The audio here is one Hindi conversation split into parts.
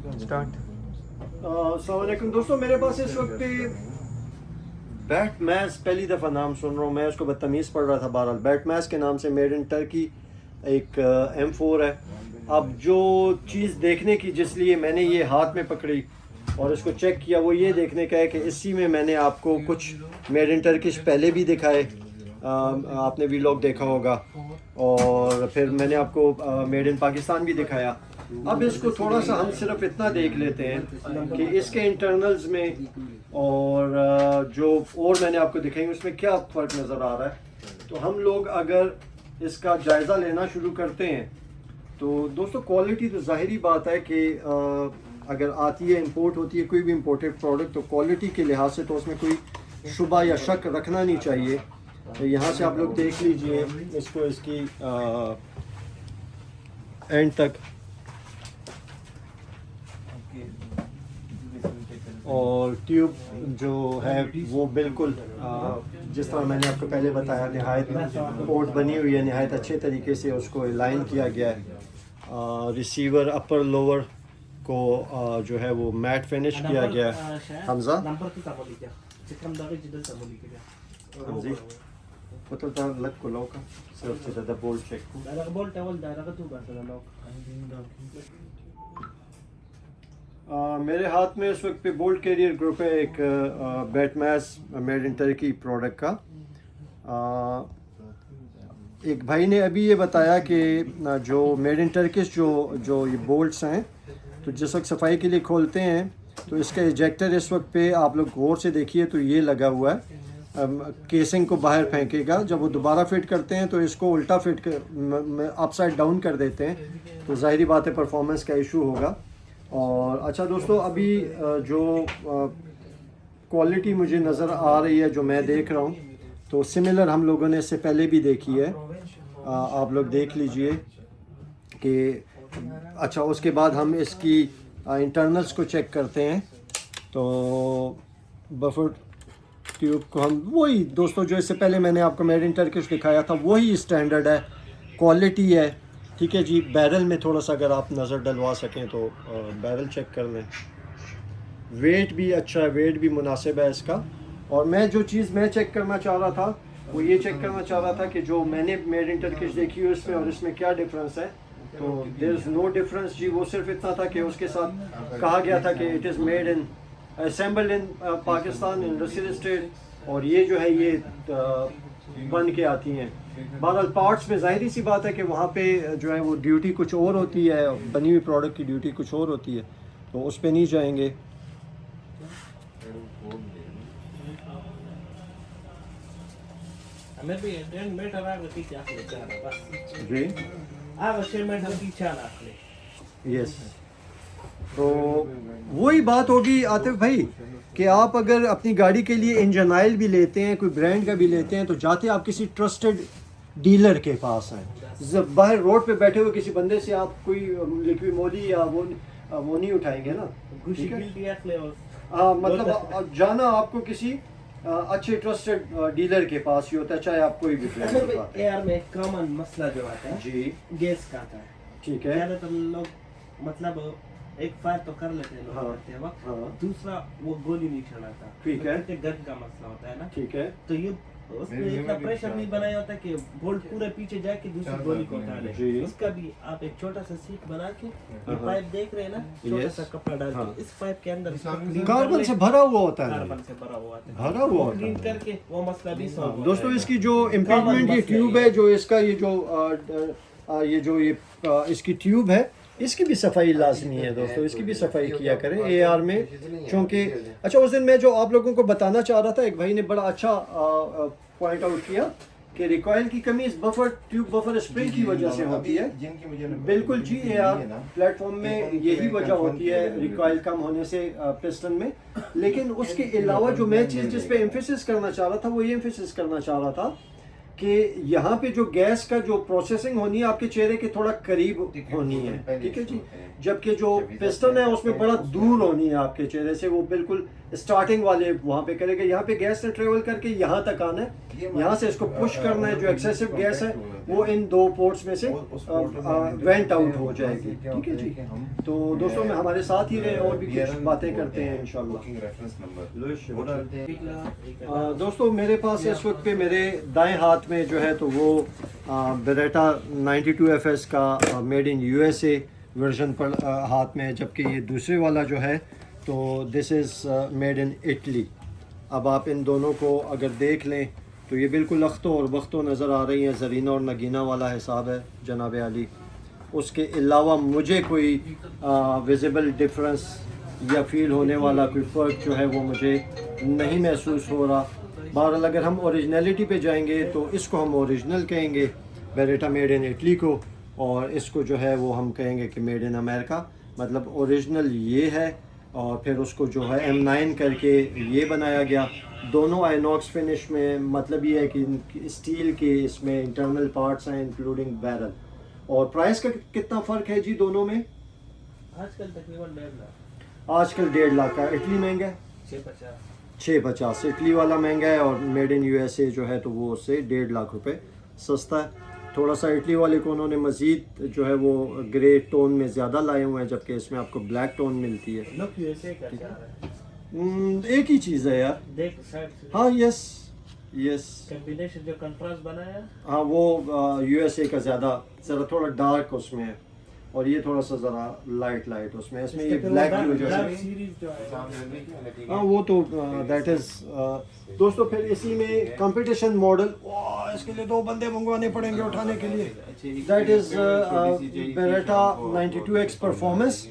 स्टार्ट। अस्सलाम वालेकुम दोस्तों, मेरे पास इस वक्त पे बैट मैस पहली दफ़ा नाम सुन रहा हूँ। मैं उसको बदतमीज़ पढ़ रहा था। बहरहाल बैट मैस के नाम से मेड इन टर्की एक M4 है। अब जो चीज़ देखने की जिस लिए मैंने ये हाथ में पकड़ी और इसको चेक किया वो ये देखने का है कि इसी में मैंने आपको कुछ मेड इन टर्किश पहले भी दिखाए, आपने वीलॉग देखा होगा, और फिर मैंने आपको मेड इन पाकिस्तान भी दिखाया। अब इसको थोड़ा सा हम सिर्फ इतना देख लेते हैं कि इसके इंटरनल्स में और जो और मैंने आपको दिखाई उसमें क्या फ़र्क नज़र आ रहा है। तो हम लोग अगर इसका जायज़ा लेना शुरू करते हैं तो दोस्तों क्वालिटी तो ज़ाहिरी बात है कि अगर आती है, इंपोर्ट होती है कोई भी इंपोर्टेड प्रोडक्ट, तो क्वालिटी के लिहाज से तो उसमें कोई शुबा या शक रखना नहीं चाहिए। तो यहाँ से आप लोग देख लीजिए इसको, इसकी एंड तक, और ट्यूब जो है वो बिल्कुल जिस तरह मैंने आपको पहले बताया नहायत पोर्ट बनी हुई है, नहायत अच्छे तरीके से उसको लाइन किया गया है। रिसीवर अपर लोअर को जो है वो मैट फिनिश किया गया है। हमजा हमजी तो लग को लॉक सिर्फ से ज़्यादा बोल्ट चेक मेरे हाथ में इस वक्त पे बोल्ट कैरियर ग्रुप है, एक bat mass made in Turkey product का। एक भाई ने अभी ये बताया कि जो मेड इन टर्किश जो ये बोल्ट्स हैं, तो जिस वक्त सफाई के लिए खोलते हैं तो इसका इजेक्टर इस वक्त पे आप लोग गौर से देखिए तो ये लगा हुआ है, केसिंग को बाहर फेंकेगा। जब वो दोबारा फिट करते हैं तो इसको उल्टा फिट कर अपसाइड डाउन कर देते हैं, तो ज़ाहिरी बात है परफॉर्मेंस का इशू होगा। और अच्छा दोस्तों, अभी जो क्वालिटी मुझे नज़र आ रही है, जो मैं देख रहा हूँ, तो सिमिलर हम लोगों ने इससे पहले भी देखी है। आप लोग देख लीजिए कि अच्छा, उसके बाद हम इसकी इंटरनल्स को चेक करते हैं। तो बफर ट्यूब को हम वही दोस्तों जो इससे पहले मैंने आपको मेड इन टर्किश दिखाया था वही स्टैंडर्ड है, क्वालिटी है, ठीक है जी। बैरल में थोड़ा सा अगर आप नज़र डलवा सकें तो बैरल चेक कर लें। वेट भी अच्छा है, वेट भी मुनासिब है इसका। और मैं जो चीज़ मैं चेक करना चाह रहा था वो ये चेक करना चाह रहा था कि जो मैंने मेड इन टर्किश देखी है उसमें और इसमें क्या डिफरेंस है। तो देयर इज़ नो डिफरेंस जी। वो सिर्फ इतना था कि उसके साथ कहा गया था कि it is made in assembled in Pakistan in Rashid state, और ये जो है ये बन के आती हैं। बहरहाल पार्ट्स में ज़ाहिरी सी बात है कि वहाँ पे जो है वो ड्यूटी कुछ और होती है, बनी हुई प्रोडक्ट की ड्यूटी कुछ और होती है, तो उस पर नहीं जाएंगे। जी यस, तो वही बात होगी आतिफ भाई कि आप अगर अपनी गाड़ी के लिए इंजन ऑयल भी लेते हैं, कोई ब्रांड का भी लेते हैं, तो जाते आप किसी ट्रस्टेड डीलर के पास हैं। बाहर रोड पे बैठे हुए किसी बंदे से आप कोई लिक्विड मोली या वो नहीं उठाएंगे ना, मतलब जाना आपको किसी अच्छे ट्रस्टेड डीलर के पास ही होता है, चाहे आप कोई भी ब्रांड का। एयर में कॉमन मसला जो आता है जी गैस का आता है, ठीक है। ज़्यादातर लोग मतलब एक फायर तो कर लेते हैं लोग करते वक्त, दूसरा वो गोली नहीं चलाता, ठीक है। गन का मसला होता है ना, ठीक है। तो ये उसमें इतना प्रेशर नहीं बनाया होता कि बोल्ट पूरे पीछे जाके दूसरी गोली को उठा ले। इसका भी आप एक छोटा सा सीट बना के ये पाइप देख रहे हैं ना, छोटा सा कपड़ा डाल के इस पाइप के अंदर कार्बन से भरा हुआ होता है, कार्बन से भरा हुआ होता है, भरा हुआ होता क्लीन है। करके वो मसला भी सॉल्व होता दोस्तों है। इसकी जो इम्प्लीमेंट ये ट्यूब है, जो इसका ये इसकी ट्यूब है, इसकी भी सफाई लाजमी है दोस्तों, इसकी भी सफाई किया करें AR में, क्योंकि अच्छा उस दिन मैं जो आप लोगों को बताना चाह रहा था, एक भाई ने बड़ा अच्छा पॉइंट आउट किया कि रिकॉइल की कमी इस बफर ट्यूब बफर स्प्रिंग की वजह से होती है। बिल्कुल जी, AR प्लेटफॉर्म में यही वजह होती है रिकॉइल कम होने से पिस्टन में। लेकिन उसके अलावा जो मैं चीज़ जिस पे एम्फेसिस करना चाह रहा था वो ये एम्फेसिस करना चाह रहा था कि यहाँ पे जो गैस का जो प्रोसेसिंग होनी है आपके चेहरे के थोड़ा करीब होनी है, ठीक है जी, जबकि जो पिस्टन है उसमें बड़ा दूर होनी है आपके चेहरे से, वो बिल्कुल स्टार्टिंग वाले वहाँ पे करेगा। यहाँ पे गैस ने ट्रेवल करके यहाँ तक आना है, यहाँ से इसको पुश करना है, जो एक्सेसिव गैस है वो इन दो पोर्ट्स में से वेंट आउट हो जाएगी, ठीक है जी। तो दोस्तों में हमारे साथ ही रहे और भी कुछ बातें करते हैं इंशाल्लाह। दोस्तों मेरे पास इस वक्त पे मेरे दाएं हाथ में जो है तो वो बेरेटा 92FS का मेड इन USA वर्जन पर हाथ में है, जबकि ये दूसरे वाला जो है तो this is made in Italy. अब आप इन दोनों को अगर देख लें तो ये बिल्कुल अख्तो और वख्तो नज़र आ रही हैं, ज़रीना और नगीना वाला हिसाब है जनाब आली। उसके अलावा मुझे कोई विजिबल डिफरेंस या फील होने वाला कोई फ़र्क जो है वो मुझे नहीं महसूस हो रहा। बहरहाल अगर हम ओरिजिनलिटी पे जाएंगे तो इसको हम ओरिजिनल कहेंगे बेरेटा मेड इन इटली को, और इसको जो है वो हम कहेंगे कि मेड इन अमेरिका। मतलब ओरिजिनल ये है और फिर उसको जो है M9 करके ये बनाया गया। दोनों आइनॉक्स फिनिश में, मतलब ये है कि स्टील के इसमें इंटरनल पार्ट्स हैं इंक्लूडिंग बैरल। और प्राइस का कितना फ़र्क है जी दोनों में? आजकल तकरीबन 1.5 लाख। आजकल 1.5 लाख का। इटली महंगा है 650। इटली वाला महंगा है और मेड इन USA जो है तो वो उससे 1.5 लाख रुपए सस्ता है। थोड़ा सा इटली वाले को उन्होंने मज़ीद जो है वो ग्रे टोन में ज़्यादा लाए हुए हैं, जबकि इसमें आपको ब्लैक टोन मिलती है। लुक USA का क्या है? एक ही चीज़ है यार। देख साइड से। हाँ यस कॉम्बिनेशन जो कंट्रास्ट बनाया, हाँ वो USA का ज़रा थोड़ा डार्क उसमें है और ये थोड़ा सा ज़रा लाइट उसमें। इसमें ये ब्लैक ब्लू जैसे सीरीज जो है, हाँ वो तो दैट इज़ दोस्तों। फिर इसी में कंपटीशन मॉडल, इसके लिए 2 बंदे मंगवाने पड़ेंगे उठाने के लिए। That is Beretta 92X performance,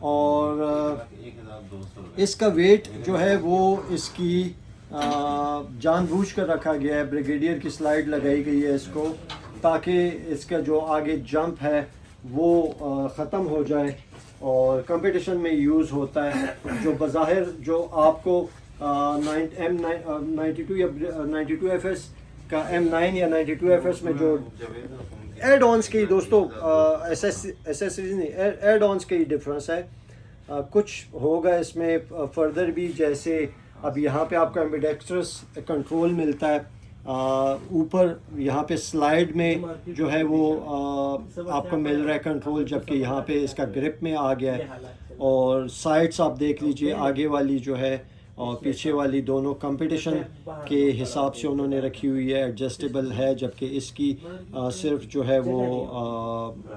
और इसका वेट जो है वो इसकी जानबूझ कर रखा गया है। ब्रिगेडियर की स्लाइड लगाई गई है इसको, ताकि इसका जो आगे जंप है वो ख़त्म हो जाए और कंपटीशन में यूज़ होता है। जो बज़ाहिर जो आपको M92 या 92FS का M9 या 92FS में जो एड ऑन्स के ही दोस्तों, एसेसरीज नहीं, एड ऑन्स के ही डिफरेंस है। कुछ होगा इसमें फर्दर भी, जैसे अब यहाँ पे आपका एम्बिडेक्स्ट्रस कंट्रोल मिलता है, ऊपर यहाँ पे स्लाइड में जो है वो आपको मिल रहा है कंट्रोल, जबकि यहाँ पे इसका ग्रिप में आ गया है। और साइड्स आप देख लीजिए, आगे वाली जो है और पीछे वाली दोनों कंपटीशन के हिसाब से उन्होंने रखी हुई है, एडजस्टेबल है, जबकि इसकी सिर्फ जो है वो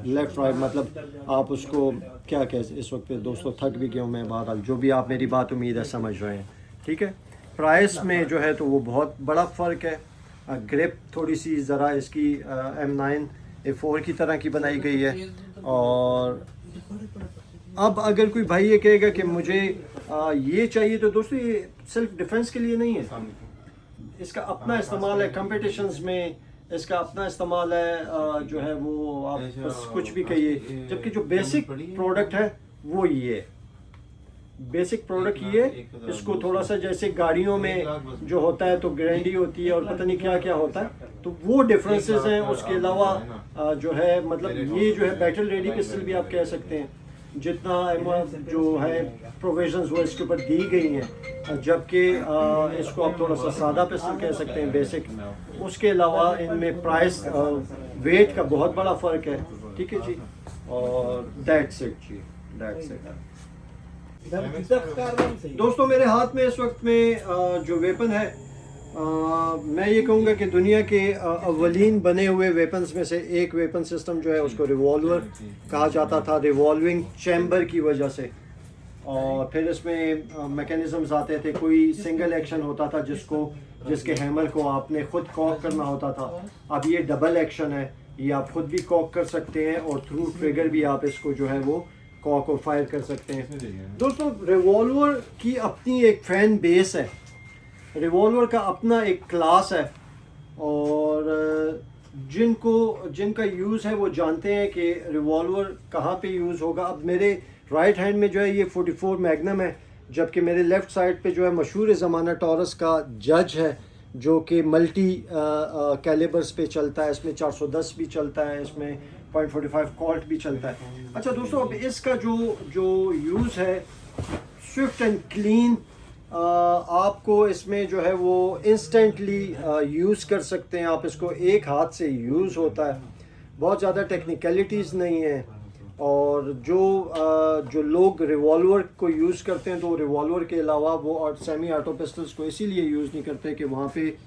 लेफ़्ट राइट, मतलब आप उसको क्या कह, इस वक्त पे दोस्तों थक भी गया हूँ मैं। बहरहाल जो भी आप मेरी बात उम्मीद है समझ रहे हैं, ठीक है। प्राइस में जो है तो वो बहुत बड़ा फ़र्क है। ग्रिप थोड़ी सी ज़रा इसकी M9A4 की तरह की बनाई गई है। और अब अगर कोई भाई ये कहेगा कि मुझे ये चाहिए, तो दोस्तों ये सेल्फ डिफेंस के लिए नहीं है, इसका अपना इस्तेमाल है कंपटीशंस में, इसका अपना इस्तेमाल है जो है वो आप बस कुछ भी कहिए। जबकि जो बेसिक प्रोडक्ट है वो ये है, बेसिक प्रोडक्ट ये, इसको थोड़ा सा जैसे गाड़ियों में जो होता है तो गारंटी होती है और पता नहीं क्या क्या होता है, तो वो डिफरेंसेस हैं। उसके अलावा जो है मतलब ये जो है बैटल रेडी पिस्टल भी आप कह सकते हैं, जितना जो है प्रोविजंस वो इसके ऊपर दी गई हैं, जबकि इसको आप थोड़ा सा सादा पिस्टल कह सकते हैं, बेसिक। उसके अलावा इनमें प्राइस वेट का बहुत बड़ा फ़र्क है, ठीक है जी। और दैट्स इट जी, दैट्स इट। दोस्तों मेरे हाथ में इस वक्त में जो वेपन है, मैं ये कहूँगा कि दुनिया के अव्वलीन बने हुए वेपन्स में से एक वेपन सिस्टम जो है उसको रिवॉल्वर कहा जाता था, रिवॉल्विंग चैम्बर की वजह से। और फिर इसमें मैकेनिज़म्स आते थे, कोई सिंगल एक्शन होता था जिसके हैमर को आपने ख़ुद कॉक करना होता था। अब ये डबल एक्शन है, ये आप ख़ुद भी कॉक कर सकते हैं और थ्रू ट्रिगर भी आप इसको जो है वो कॉक और फायर कर सकते हैं। दोस्तों रिवॉल्वर की अपनी एक फ़ैन बेस है, रिवॉल्वर का अपना एक क्लास है, और जिनका यूज़ है वो जानते हैं कि रिवॉल्वर कहाँ पे यूज़ होगा। अब मेरे राइट हैंड में जो है ये 44 मैग्नम है, जबकि मेरे लेफ़्ट साइड पे जो है मशहूर ज़माना टॉरस का जज है जो कि मल्टी कैलिबर्स पे चलता है। इसमें 410 भी चलता है, इसमें .45 कॉल्ट भी चलता है। अच्छा दोस्तों, अब इसका जो यूज़ है स्विफ्ट एंड क्लीन, आपको इसमें जो है वो इंस्टेंटली यूज़ कर सकते हैं आप इसको, एक हाथ से यूज़ होता है, बहुत ज़्यादा टेक्निकलिटीज़ नहीं है। और जो लोग रिवॉल्वर को यूज़ करते हैं तो रिवॉल्वर के अलावा वो और सेमी ऑटो पिस्टल्स को इसीलिए यूज़ नहीं करते कि वहाँ पे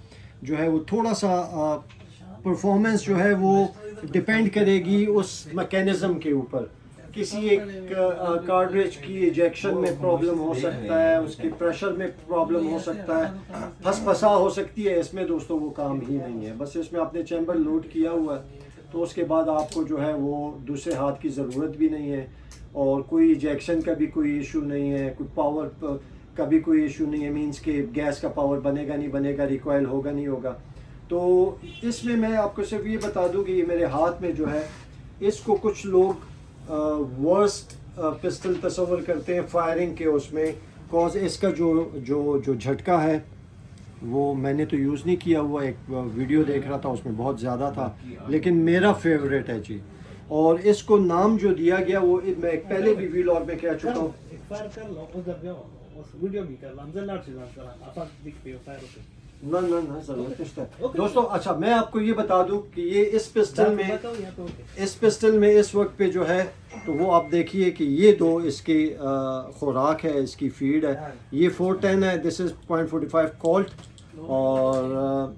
जो है वो थोड़ा सा परफॉर्मेंस जो है वो डिपेंड करेगी उस मैकेनिज़्म के ऊपर। किसी एक कार्ट्रिज की इजेक्शन में प्रॉब्लम हो सकता है, उसके प्रेशर में प्रॉब्लम हो सकता है, फसफसा हो सकती है। इसमें दोस्तों वो काम ही नहीं है, बस इसमें आपने चैम्बर लोड किया हुआ है तो उसके बाद आपको जो है वो दूसरे हाथ की ज़रूरत भी नहीं है, और कोई इजेक्शन का भी कोई इशू नहीं है, कोई पावर का भी कोई इशू नहीं है, मींस के गैस का पावर बनेगा नहीं बनेगा, रिकॉयल होगा नहीं होगा। तो इसमें मैं आपको सिर्फ ये बता दूं कि ये मेरे हाथ में जो है, इसको कुछ लोग वर्स्ट पिस्टल तस्वर करते हैं फायरिंग के उसमें, कॉज इसका जो झटका है वो मैंने तो यूज़ नहीं किया हुआ, एक वीडियो देख रहा था उसमें बहुत ज़्यादा था, लेकिन मेरा फेवरेट है जी। और इसको नाम जो दिया गया वो मैं पहले भी व्लॉग में कह चुका हूँ। ना ज़रूरत नहीं दोस्तों। अच्छा मैं आपको ये बता दूं कि ये इस पिस्टल में इस वक्त पे जो है तो वो आप देखिए कि ये दो इसकी खुराक है, इसकी फीड है। ये 410 है, दिस इज़ .45 कॉल्ट। और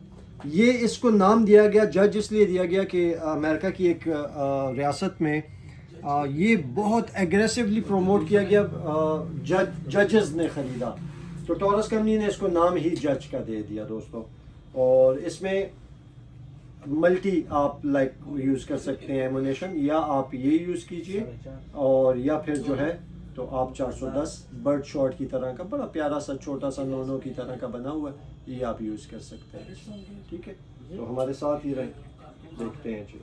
ये इसको नाम दिया गया, जज इसलिए दिया गया कि अमेरिका की एक रियासत में ये बहुत एग्रेसिवली प्रमोट किया गया, जजेस ने ख़रीदा तो टॉरस कंपनी ने इसको नाम ही जज का दे दिया दोस्तों। और इसमें मल्टी आप यूज़ कर सकते हैं एमुनेशन, या आप ये यूज़ कीजिए, और या फिर जो है तो आप 410 बर्ड शॉट की तरह का बड़ा प्यारा सा छोटा सा नोनो की तरह का बना हुआ है, ये आप यूज़ कर सकते हैं। ठीक है, तो हमारे साथ ही रहे, देखते हैं जी।